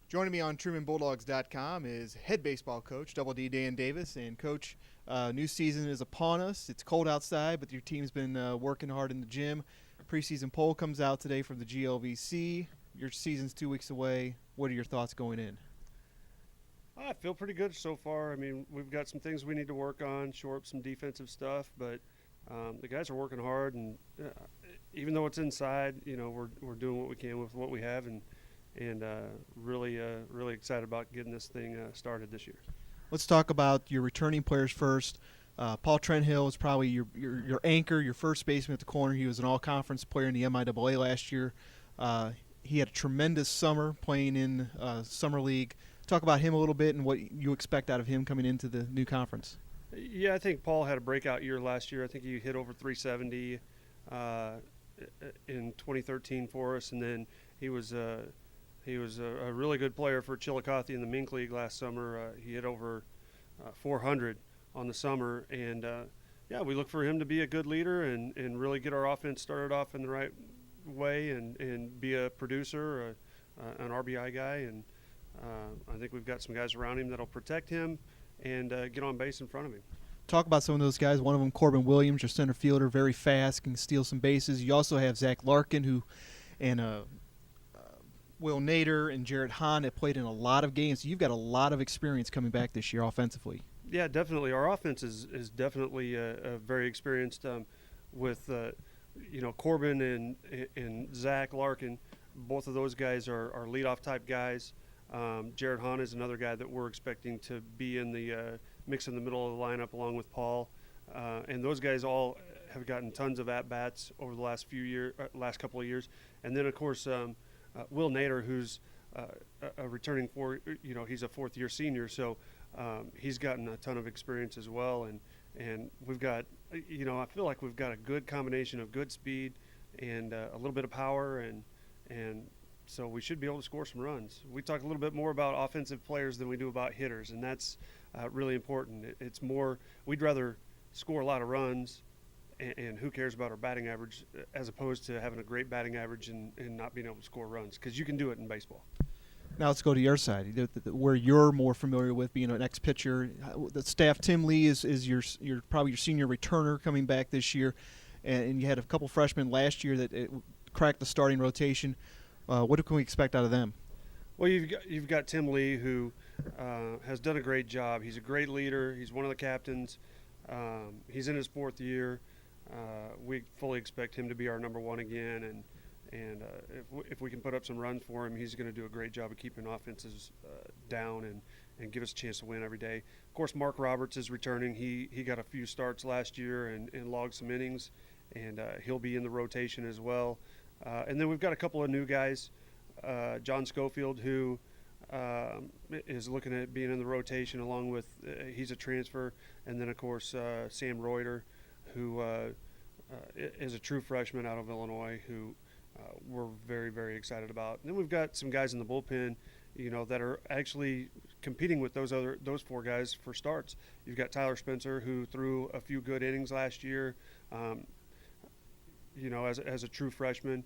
Joining me on TrumanBulldogs.com is head baseball coach, Double D Dan Davis. And, Coach, new season is upon us. It's cold outside, but your team's been working hard in the gym. Preseason poll comes out today from the GLVC. Your season's 2 weeks away. What are your thoughts going in? I feel pretty good so far. I mean, we've got some things we need to work on, shore up some defensive stuff, but the guys are working hard, and even though it's inside, we're doing what we can with what we have, and really excited about getting this thing started this year. Let's talk about your returning players first. Paul Trenthill is probably your anchor, your first baseman at the corner. He was an all-conference player in the MIAA last year. He had a tremendous summer playing in Summer League. Talk about him a little bit and what you expect out of him coming into the new conference. Yeah, I think Paul had a breakout year last year. I think he hit over 370 in 2013 for us, and then he was a really good player for Chillicothe in the Mink League last summer. He hit over 400 on the summer, and we look for him to be a good leader and really get our offense started off in the right way and be a producer, an RBI guy, and I think we've got some guys around him that'll protect him and get on base in front of him. Talk about some of those guys. One of them, Corbin Williams, your center fielder, very fast, can steal some bases. You also have Zach Larkin, and Will Nader and Jarrett Hahn that played in a lot of games. So you've got a lot of experience coming back this year offensively. Yeah, definitely. Our offense is definitely very experienced with Corbin and Zach Larkin. Both of those guys are leadoff type guys. Jarrett Hahn is another guy that we're expecting to be in the mix in the middle of the lineup along with Paul. And those guys all have gotten tons of at-bats over the last couple of years. And then, of course, Will Nader, who's a returning he's a fourth-year senior, so he's gotten a ton of experience as well. And we've got, I feel like we've got a good combination of good speed and a little bit of power, and so we should be able to score some runs. We talk a little bit more about offensive players than we do about hitters, and that's really important. It's more, we'd rather score a lot of runs, and who cares about our batting average, as opposed to having a great batting average and not being able to score runs, because you can do it in baseball. Now let's go to your side, where you're more familiar with being an ex-pitcher. The staff, Tim Lee is your probably your senior returner coming back this year, and you had a couple freshmen last year that cracked the starting rotation. What can we expect out of them? Well, you've got Tim Lee, who has done a great job. He's a great leader. He's one of the captains. He's in his fourth year. We fully expect him to be our number one again, and if we can put up some runs for him, he's going to do a great job of keeping offenses down and give us a chance to win every day. Of course, Mark Roberts is returning. He got a few starts last year and logged some innings, and he'll be in the rotation as well. And then we've got a couple of new guys, John Schofield, who is looking at being in the rotation along with he's a transfer, and then of course Sam Reuter, who is a true freshman out of Illinois, who we're very, very excited about. And then we've got some guys in the bullpen, that are actually competing with those four guys for starts. You've got Tyler Spencer, who threw a few good innings last year. As a true freshman,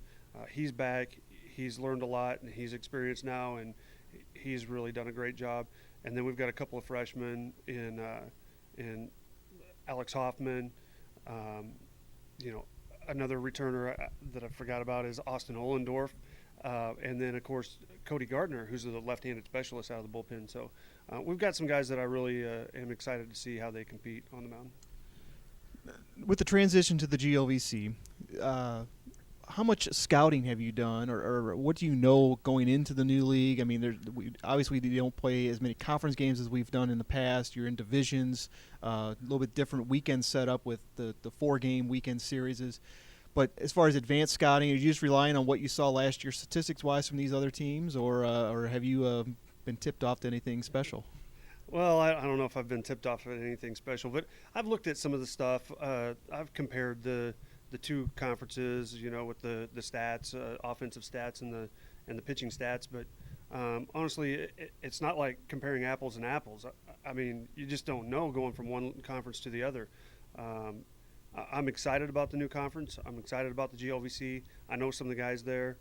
he's back. He's learned a lot, and he's experienced now, and he's really done a great job. And then we've got a couple of freshmen in Alex Hoffman. Another returner that I forgot about is Austin Ollendorf. And then, of course, Cody Gardner, who's the left-handed specialist out of the bullpen. So we've got some guys that I really am excited to see how they compete on the mound. With the transition to the GLVC, how much scouting have you done, or what do you know going into the new league? I mean, obviously you don't play as many conference games as we've done in the past. You're in divisions, a little bit different weekend setup with the 4-game weekend series. But as far as advanced scouting, are you just relying on what you saw last year statistics-wise from these other teams, or have you been tipped off to anything special? Well, I don't know if I've been tipped off at anything special, but I've looked at some of the stuff. I've compared the two conferences, with the stats, offensive stats and the pitching stats. But honestly, it's not like comparing apples and apples. I mean, you just don't know going from one conference to the other. I'm excited about the new conference. I'm excited about the GLVC. I know some of the guys there.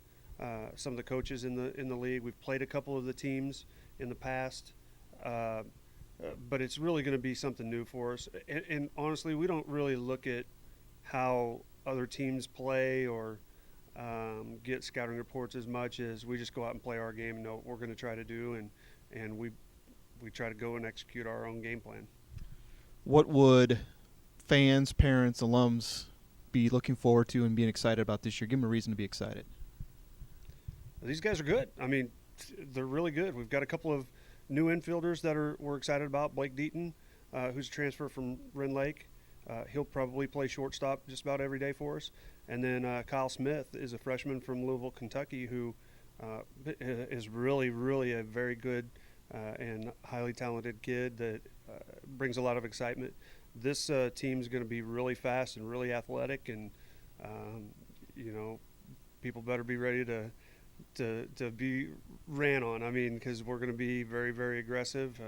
some of the coaches in the league. We've played a couple of the teams in the past, but it's really going to be something new for us. And honestly, we don't really look at how other teams play or get scouting reports as much as we just go out and play our game and know what we're going to try to do, and we try to go and execute our own game plan. What would fans, parents, alums be looking forward to and being excited about this year? Give them a reason to be excited. These guys are good. I mean, they're really good. We've got a couple of new infielders that we're excited about. Blake Deaton, who's a transfer from Wren Lake. He'll probably play shortstop just about every day for us. And then Kyle Smith is a freshman from Louisville, Kentucky, who is really, really a very good and highly talented kid that brings a lot of excitement. This team's going to be really fast and really athletic, and people better be ready to be ran on. I mean, because we're going to be very, very aggressive.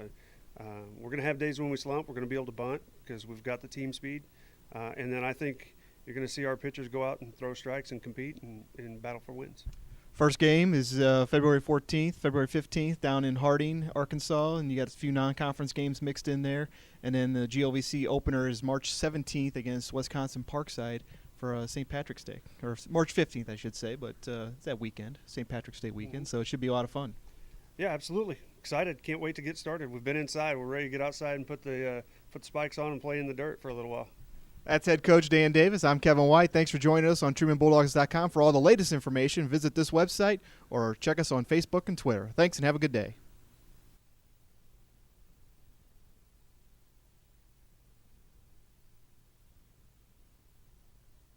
We're going to have days when we slump. We're going to be able to bunt because we've got the team speed. And then I think you're going to see our pitchers go out and throw strikes and compete and battle for wins. First game is February 14th, February 15th down in Harding, Arkansas, and you got a few non-conference games mixed in there. And then the GLVC opener is March 17th against Wisconsin Parkside for St. Patrick's Day, or March 15th, I should say, but it's that weekend, St. Patrick's Day weekend, so it should be a lot of fun. Yeah, absolutely. Excited. Can't wait to get started. We've been inside. We're ready to get outside and put the spikes on and play in the dirt for a little while. That's head coach Dan Davis. I'm Kevin White. Thanks for joining us on TrumanBulldogs.com. For all the latest information, visit this website or check us on Facebook and Twitter. Thanks and have a good day.